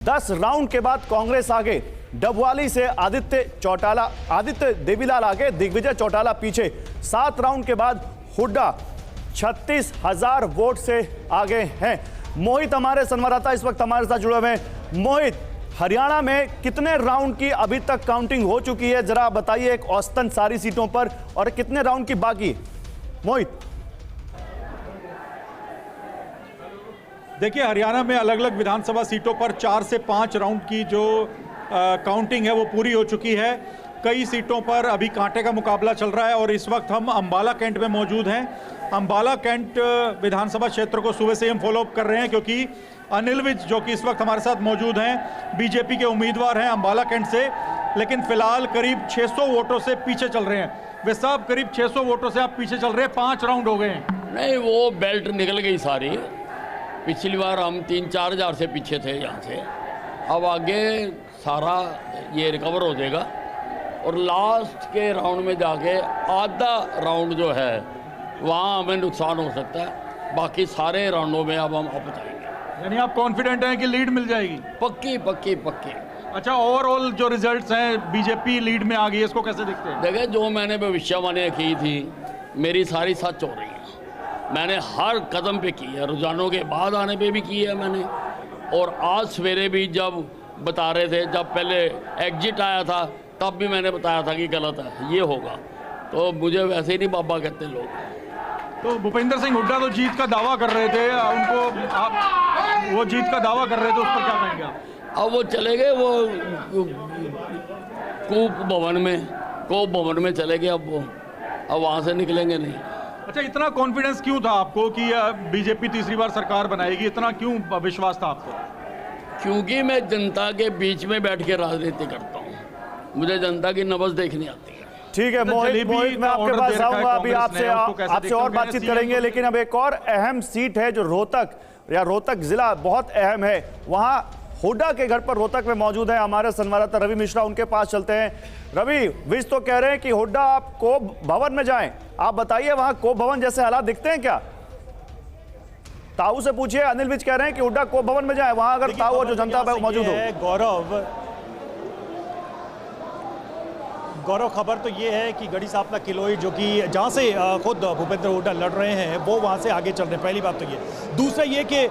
10 round के बाद कांग्रेस आगे, डबवाली से आदित्य देवीलाल आगे, दिग्विजय चौटाला पीछे। 7 राउंड के बाद हुड्डा 36,000 वोट से आगे हैं। मोहित हमारे संवाददाता इस वक्त हमारे साथ जुड़े हुए हैं। मोहित, हरियाणा में कितने राउंड की अभी तक काउंटिंग हो चुकी है, जरा बताइए एक औसतन सारी सीटों पर, और कितने राउंड की बाकी? मोहित। देखिए, हरियाणा में अलग अलग विधानसभा सीटों पर 4 से 5 राउंड की जो काउंटिंग है वो पूरी हो चुकी है। कई सीटों पर अभी कांटे का मुकाबला चल रहा है और इस वक्त हम अंबाला कैंट में मौजूद हैं। अंबाला कैंट विधानसभा क्षेत्र को सुबह से हम फॉलोअप कर रहे हैं क्योंकि अनिल विज जो कि इस वक्त हमारे साथ मौजूद हैं, बीजेपी के उम्मीदवार हैं अंबाला कैंट से, लेकिन फिलहाल करीब 600 वोटों से पीछे चल रहे हैं। वे साहब, करीब 600 वोटों से आप पीछे चल रहे हैं, 5 राउंड हो गए हैं। नहीं, वो बेल्ट निकल गई सारी। पिछली बार हम 3-4 हज़ार से पीछे थे यहाँ से, अब आगे सारा ये रिकवर हो जाएगा और लास्ट के राउंड में जाके आधा राउंड जो है वहाँ हमें नुकसान हो सकता है। बाकी सारे राउंडों में अब हम अप जाएंगे। यानी आप कॉन्फिडेंट हैं कि लीड मिल जाएगी? पक्की पक्की पक्की। अच्छा, ओवरऑल जो रिजल्ट्स हैं, बीजेपी लीड में आ गई है, इसको कैसे देखते हैं? देखिए, जो मैंने भविष्यवाणियाँ की थी मेरी सारी सच हो रही है। मैंने हर कदम पे की है, रुझानों के बाद आने पे भी की है मैंने, और आज सवेरे भी जब बता रहे थे, जब पहले एग्जिट आया था तब भी मैंने बताया था कि गलत है, ये होगा। तो मुझे वैसे ही नहीं बाबा कहते लोग। तो भूपेंद्र सिंह हुड्डा तो जीत का दावा कर रहे थे, उनको आप वो जीत का दावा कर रहे थे, उस पर क्या कहेंगे आप? अब वो चले गए, वो कोप भवन में चले गए। अब वहाँ से निकलेंगे नहीं। अच्छा, इतना कॉन्फिडेंस क्यों था आपको कि बीजेपी तीसरी बार सरकार बनाएगी? इतना क्यों विश्वास था आपको? क्योंकि मैं जनता के बीच में बैठ के राजनीति करता हूँ, मुझे जनता की नब्ज देखनी आती है। ठीक है मोहित, मैं आपके पास आऊंगा, अभी आपसे और बातचीत करेंगे, लेकिन अब एक और अहम सीट है जो रोहतक जिला बहुत अहम है। वहां हुड्डा के घर पर रोहतक में मौजूद है हमारे संवाददाता रवि मिश्रा, उनके पास चलते हैं। रवि, विज तो कह रहे हैं कि हुड्डा आप कोप भवन में जाएं, आप बताइए वहां कोप भवन जैसे हालात दिखते हैं क्या? ताऊ से पूछिए। अनिल विज कह रहे हैं कि हुड्डा कोप भवन में जाए, वहां अगर ताऊ और जो जनता मौजूद हो। गौरव, खबर तो ये है कि गढ़ी सापला किलोई जो कि जहाँ से खुद भूपेंद्र हुड्डा लड़ रहे हैं वो वहाँ से आगे चल रहे हैं। पहली बात तो ये। दूसरा ये कि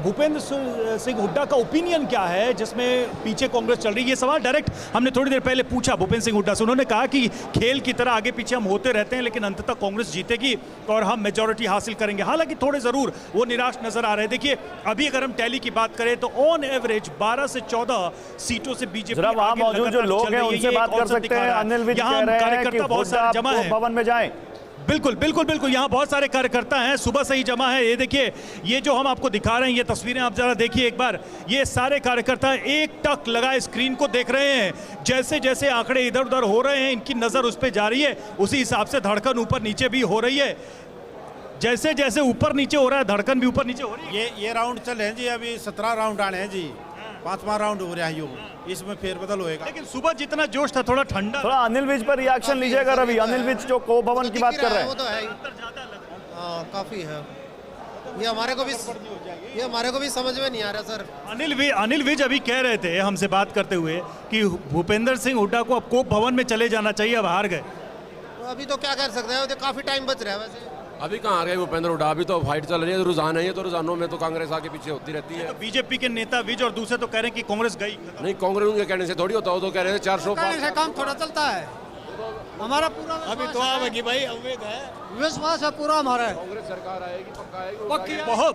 भूपेंद्र सिंह हुड्डा का ओपिनियन क्या है जिसमें पीछे कांग्रेस चल रही है। ये सवाल डायरेक्ट हमने थोड़ी देर पहले पूछा भूपेंद्र सिंह हुड्डा से। उन्होंने कहा कि खेल की तरह आगे पीछे हम होते रहते हैं, लेकिन अंततः कांग्रेस जीतेगी और हम मेजॉरिटी हासिल करेंगे। हालांकि थोड़े ज़रूर वो निराश नजर आ रहे हैं। देखिए, अभी अगर हम टैली की बात करें तो ऑन एवरेज 12 से 14 सीटों से बीजेपी मौजूद जो लोग हैं उनसे बात कर सकते हैं। अनिल विज कह रहे हैं कि बहुत सारे जमा है भवन में जाएं। बिल्कुल यहाँ बहुत सारे कार्यकर्ता हैं, सुबह से ही जमा है। ये देखिए, ये जो हम आपको दिखा रहे हैं ये तस्वीरें आप जरा देखिए एक बार। ये सारे कार्यकर्ता एक टक लगाए स्क्रीन को देख रहे हैं। जैसे जैसे आंकड़े इधर उधर हो रहे हैं, इनकी नजर उस पर जा रही है, उसी हिसाब से धड़कन ऊपर नीचे भी हो रही है। जैसे जैसे ऊपर नीचे हो रहा है, धड़कन भी ऊपर नीचे हो रही है। ये राउंड चले हैं जी, अभी 17 राउंड आने हैं जी, 5वां राउंड हो रहा है, इसमें फेरबदल होएगा। लेकिन सुबह जितना जोश था थोड़ा ठंडा। थोड़ा अनिल विज पर रिएक्शन लीजिएगा रवि। अनिल विज जो कोप भवन की बात कर रहे हैं, वो तो है काफी है। ये हमारे को भी समझ में नहीं आ रहा सर। अनिल विज अभी कह रहे थे हमसे बात करते हुए कि भूपेंद्र सिंह हुड्डा को अब कोप भवन में चले जाना चाहिए, अब हार गए। तो अभी तो क्या कर सकते हैं, काफी टाइम बच रहा है। वैसे अभी कहाँ आ गए भूपेंद्र हुड्डा? अभी तो फाइट चल रही है, रुझान है, तो रुझानों में तो कांग्रेस आगे पीछे होती रहती है। तो बीजेपी के नेता विज और दूसरे तो कह रहे हैं कि कांग्रेस गई। नहीं, कांग्रेस उनके कहने से थोड़ी होता हो, तो कह रहे हैं 400 से काम थोड़ा चलता है। हमारा पूरा अभी तो आवेगी भाई, उम्मीद है, विश्वास है पूरा हमारा। कांग्रेस सरकार आएगी, पक्का आएगी।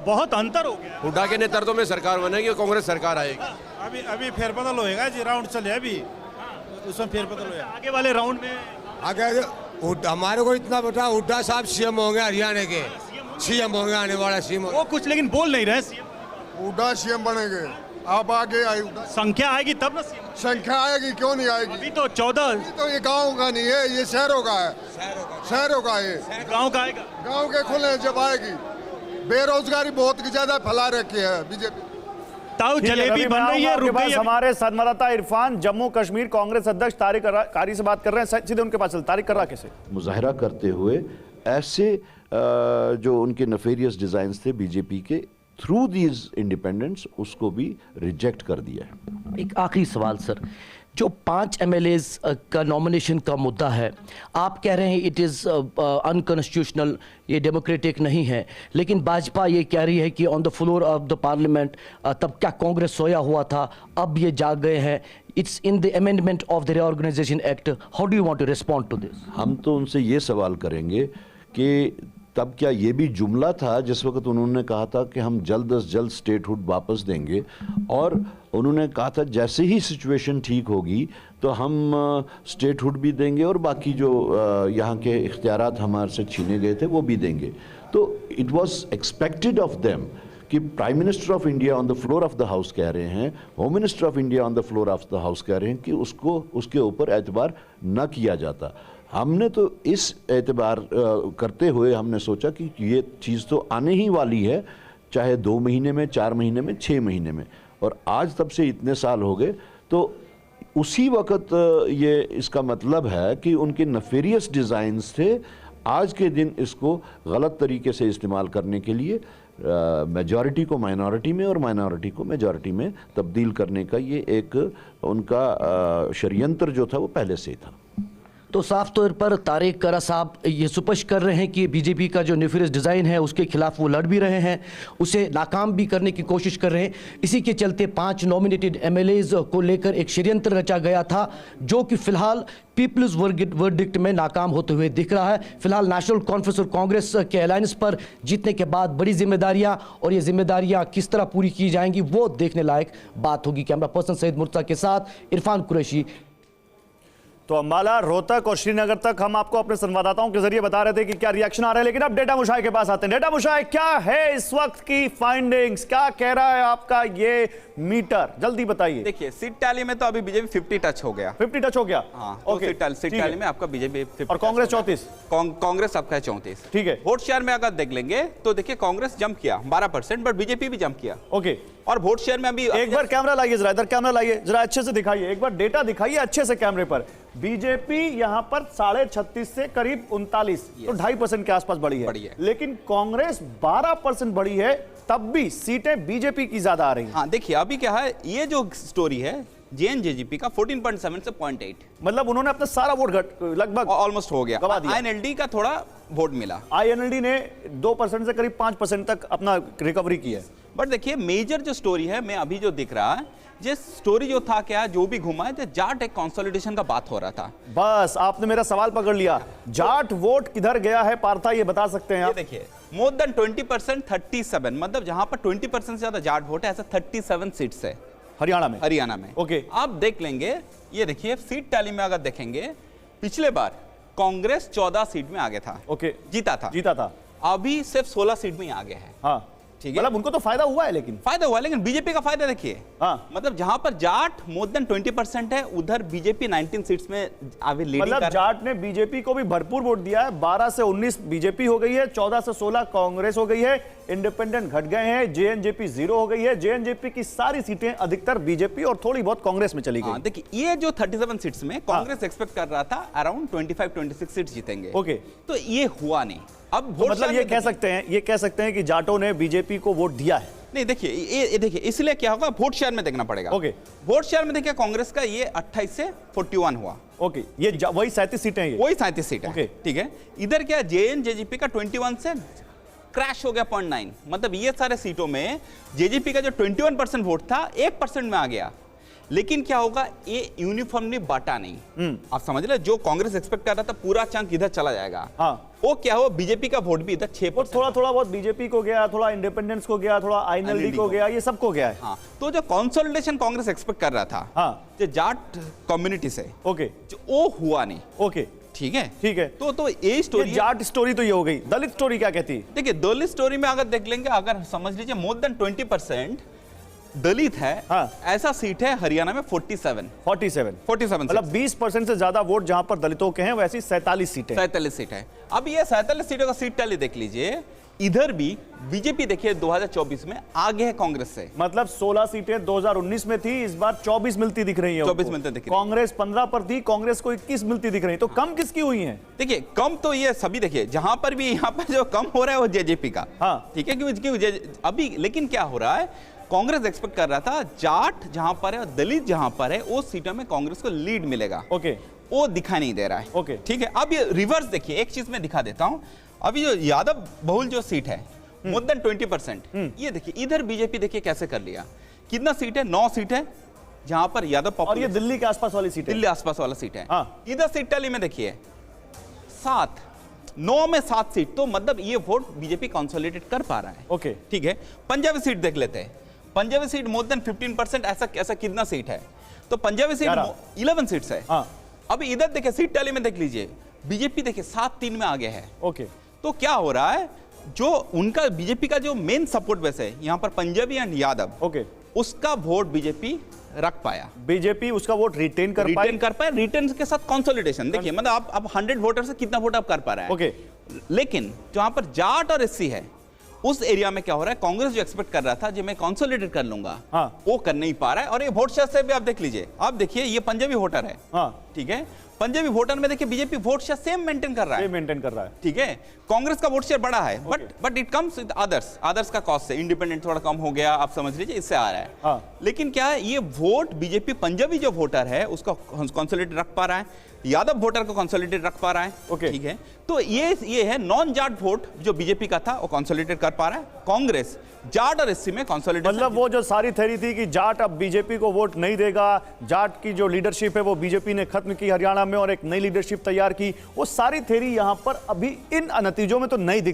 बहुत अंतर हो गया। हुड्डा के नेतृत्व में सरकार बनेगी और कांग्रेस सरकार आएगी। अभी फेरबदल होएगा जी, राउंड चले अभी, उसमें फेरबदल होएगा। आगे वाले राउंड में अगर हमारे को इतना पता, हुड्डा साहब सीएम होंगे, हरियाणा के सीएम होंगे, आने वाला सीएम। वो कुछ लेकिन बोल नहीं रहे। हुड्डा सीएम बनेंगे, आप आगे आई, संख्या आएगी तब ना सीएम। संख्या आएगी, क्यों नहीं आएगी? अभी तो 14। तो ये गांव का नहीं है, ये शहरों का है। शहरों का है, गांव का आएगा। गांव के खुले जब आएगी। बेरोजगारी बहुत ज्यादा फैला रखी है बीजेपी। ताऊ जलेबी बन रही है, रुक गई। हमारे संवाददाता इरफान जम्मू कश्मीर कांग्रेस अध्यक्ष तारिक कारी से बात कर रहे हैं, सीधे उनके पास चलते। तारिक कर्रा कैसे मुजाहिरा करते हुए ऐसे जो उनके नफेरियस डिजाइन्स थे बीजेपी के थ्रू दीज इंडिपेंडेंट्स उसको भी रिजेक्ट कर दिया है। एक आखिरी सवाल सर, जो 5 MLAs का नॉमिनेशन का मुद्दा है, आप कह रहे हैं इट इज़ अनकॉन्स्टिट्यूशनल, ये डेमोक्रेटिक नहीं है, लेकिन भाजपा ये कह रही है कि on the floor of the parliament तब क्या कांग्रेस सोया हुआ था, अब ये जाग गए हैं, it's in the amendment of the reorganisation act, how do you want to respond to this? हम तो उनसे ये सवाल करेंगे कि तब क्या ये भी जुमला था जिस वक्त उन्होंने कहा था कि हम जल्द अज जल्द स्टेटहुड वापस देंगे, और उन्होंने कहा था जैसे ही सिचुएशन ठीक होगी तो हम स्टेटहुड भी देंगे और बाकी जो यहाँ के इख्तियारात हमारे से छीने गए थे वो भी देंगे। तो it was expected of them कि prime minister of India on the floor of the house कह रहे हैं, home minister of India on the floor of the house कह रहे हैं कि उसको उसके ऊपर एतबार न किया जाता। हमने तो इस एतबार करते हुए हमने सोचा कि ये चीज़ तो आने ही वाली है, चाहे 2 महीने में, 4 महीने में, 6 महीने में, और आज तब से इतने साल हो गए, तो उसी वक्त ये इसका मतलब है कि उनके नफेरियस डिज़ाइंस थे आज के दिन इसको गलत तरीके से इस्तेमाल करने के लिए मेजॉरिटी को माइनॉरिटी में और माइनॉरिटी को मेजॉरिटी में तब्दील करने का ये एक उनका षड्यंत्र जो था वो पहले से ही था। तो साफ तौर पर तारिक करा साहब ये स्पष्ट कर रहे हैं कि बीजेपी का जो नेफियस डिज़ाइन है उसके खिलाफ वो लड़ भी रहे हैं, उसे नाकाम भी करने की कोशिश कर रहे हैं। इसी के चलते 5 नॉमिनेटेड MLAs को लेकर एक षड्यंत्र रचा गया था, जो कि फिलहाल पीपल्स वर्डिक्ट में नाकाम होते हुए दिख रहा है। फिलहाल नेशनल कॉन्फ्रेंस और कांग्रेस के अलायंस पर जीतने के बाद बड़ी जिम्मेदारियां, और ये जिम्मेदारियां किस तरह पूरी की जाएंगी वो देखने लायक बात होगी। कैमरा पर्सन सईद मुर्तज़ा के साथ इरफान कुरैशी। तो अम्बाला, रोहतक और श्रीनगर तक हम आपको अपने संवाददाताओं के जरिए बता रहे थे कि क्या रिएक्शन आ रहे हैं, लेकिन अब डेटा मुशाय के पास आते हैं। डेटा मुशाय, क्या है इस वक्त की फाइंडिंग्स, क्या कह रहा है आपका ये मीटर, जल्दी बताइए। देखिए सीट टैली में तो अभी बीजेपी 50 टच हो गया, 50 टच हो गया। हाँ, तो सीट टैली में आपका बीजेपी 50 और कांग्रेस 34, कांग्रेस आपका है 34। ठीक है। वोट शेयर में अगर देख लेंगे तो देखिए कांग्रेस जंप किया 12%, बट बीजेपी भी जंप किया। ओके, और वोट शेयर में अभी एक बार कैमरा लाइए जरा, इधर कैमरा लाइए जरा, अच्छे से दिखाइए, एक बार डेटा दिखाइए अच्छे से कैमरे पर। बीजेपी यहां पर 36.5 से करीब 39, तो 2.5% के आसपास बढ़ी है, लेकिन कांग्रेस 12% बढ़ी है, तब भी सीटें बीजेपी की ज्यादा आ रही हैं। हाँ देखिए अभी क्या है, ये जो स्टोरी है JNJGP का 14.7 से 0.8, मतलब उन्होंने अपना सारा वोट लगभग ऑलमोस्ट हो गया। INLD का थोड़ा वोट मिला, INLD ने 2% से करीब 5% तक अपना रिकवरी की है। बट देखिए मेजर जो स्टोरी है, मैं अभी जो दिख रहा है, ये स्टोरी जो था क्या, जो भी घुमा है, जाट एक कंसोलिडेशन का बात हो रहा था। बस आपने मेरा सवाल पकड़ लिया, जाट वोट किधर गया है पार्था, ये बता सकते हैं आप? देखिए मोर देन 20%, 37, मतलब जहां पर 20% से ज्यादा जाट वोट है, ऐसा 37 सीट्स है हरियाणा में। ओके, आप देख लेंगे, ये देखिए सीट टैली में अगर देखेंगे, पिछले बार कांग्रेस 14 सीट में आगे था। ओके, जीता था। अभी सिर्फ 16 सीट में ही आगे है। हाँ ठीक है, मतलब उनको तो फायदा हुआ है, लेकिन बीजेपी का फायदा देखिए। हाँ, मतलब जहां पर जाट मोर देन 20% है, उधर बीजेपी 19 सीट्स में अभी लीडिंग मतलब जाट ने बीजेपी को भी भरपूर वोट दिया है। 12 से 19 बीजेपी हो गई है, 14 से 16 कांग्रेस हो गई है, इंडिपेंडेंट घट गए हैं, JNJP 0 हो गई है। JNJP की सारी सीटें अधिकतर बीजेपी और थोड़ी बहुत कांग्रेस में चली गई। देखिए ये जो 37 सीट्स में कांग्रेस एक्सपेक्ट कर रहा था अराउंड 25-26 सीट्स जीतेंगे। ओके, तो ये हुआ नहीं। अब तो मतलब ये कह सकते हैं कि जाटों ने बीजेपी को वोट दिया है। नहीं देखिए देखिए इसलिए क्या होगा, वोट शेयर में देखना पड़ेगा। ओके, वोट शेयर में देखिए कांग्रेस का ये 28 से 41 हुआ। ओके, ये वही 37 सीटें हैं, वही 37 सीटें। ओके, ठीक है। इधर क्या JNJGP का 21 से क्रैश हो गया 0.9, मतलब ये सारे सीटों में JJP का जो 21% वोट था 1% में आ गया। लेकिन क्या होगा, ये यूनिफॉर्मली बांटा नहीं। आप समझ रहे, जो कांग्रेस एक्सपेक्ट कर रहा था पूरा चंक इधर चला जाएगा। हाँ, वो क्या हो, बीजेपी का वोट भी इधर 6%, थोड़ा बहुत बीजेपी को गया, थोड़ा इंडिपेंडेंस को गया, थोड़ा INLD को गया, ये सबको गया है। हाँ, तो जो कंसोलिडेशन कांग्रेस एक्सपेक्ट कर रहा था, हाँ, जो जाट कम्युनिटी से, ओके, वो हुआ नहीं। ओके, ठीक है। तो ये स्टोरी, जाट स्टोरी तो ये हो गई। दलित स्टोरी क्या कहती है? देखिए दलित स्टोरी में अगर देख लेंगे, अगर समझ लीजिए मोर देन 20% दलित है। हाँ, ऐसा सीट है हरियाणा में 47, मतलब 20% से ज्यादा वोट जहां पर दलितों के हैं, वैसी 47 सीटें। 47 सीट है। अब ये 47 सीटों का सीट टैली देख लीजिए, इधर भी बीजेपी देखिए 2024 में आगे है कांग्रेस से। मतलब 16 सीटें 2019 में थी, इस बार 24 मिलती दिख रही है। 24 मिलती दिख रही है। कांग्रेस 15 पर थी, कांग्रेस को 21 मिलती दिख रही है। तो कम किसकी हुई है? देखिए कम तो ये सभी, देखिए जहां पर भी यहाँ पर जो कम हो रहा है वो जेजेपी का। हाँ। ठीक है, क्योंकि अभी लेकिन क्या हो रहा है, कांग्रेस एक्सपेक्ट कर रहा था जाट जहां पर है और दलित जहां पर है उस सीटों में कांग्रेस को लीड मिलेगा। ओके, वो दिखा नहीं दे रहा है। ओके, ठीक है। अब ये रिवर्स देखिए, एक चीज मैं दिखा देता हूं। अभी जो यादव बहुल जो सीट है मोर देन 20%, ये देखिए इधर बीजेपी देखिए कैसे कर लिया। कितना सीट है? 9 सीट है जहां पर यादव और ये दिल्ली के आसपास वाली सीट है। दिल्ली आसपास वाला सीट है। हाँ। इधर सीट टैली में देखिए 7, 9 में 7 सीट, तो मतलब ये वोट बीजेपी कंसोलिडेट कर पा रहा है। ओके, ठीक है। पंजाबी सीट देख लेते हैं। पंजाबी सीट मोर देन 15%, ऐसा कितना सीट है? तो पंजाबी सीट 11 सीट्स है। हाँ। अभी इधर देखिए सीट टैली में देख लीजिए, बीजेपी देखिए 7-3 में आगे है। ओके, तो क्या हो रहा है, जो उनका बीजेपी का जो मेन सपोर्ट बेस है यहाँ पर पंजाबी एंड यादव, ओके, उसका वोट बीजेपी रख पाया। बीजेपी उसका वोट रिटेन कर पाए, रिटेन के साथ कंसोलिडेशन। देखिए मतलब आप 100 वोटर से कितना वोट आप कर पा रहे हैं। ओके, लेकिन जहां पर जाट और एससी है उस एरिया में क्या हो रहा है, कांग्रेस जो एक्सपेक्ट कर रहा था जो मैं कंसोलिडेट कर लूंगा, हाँ। वो कर नहीं पा रहा है। और ये वोट शेयर से भी आप देख लीजिए, आप देखिए ये पंजाबी वोटर है। हाँ। ठीक है, पंजाबी वोटर में देखिए BJP vote share same maintain कर रहा है। ठीक है, कांग्रेस का वोट शेयर बड़ा है, but it comes with others का कॉस्ट से। इंडिपेंडेंट थोड़ा कम हो गया, आप समझ लीजिए, इससे आ रहा है। हाँ। लेकिन क्या है, ये वोट बीजेपी पंजाबी जो वोटर है उसका कंसोलिडेट रख पा रहा है, यादव वोटर को कंसोलिडेट रख पा रहा है। ओके। ठीक है, तो ये है नॉन जाट वोट जो बीजेपी का था वो कंसोलिडेट कर पा रहा है। कांग्रेस जाट और एससी में कंसोलिडेट, मतलब वो जो सारी थ्योरी थी कि जाट अब बीजेपी को वोट नहीं देगा, जाट की जो लीडरशिप है वो बीजेपी ने खत्म की हरियाणा में और एक नई लीडरशिप तैयार की, वो सारी थ्योरी यहां पर अभी इन नतीजों में तो नहीं दिख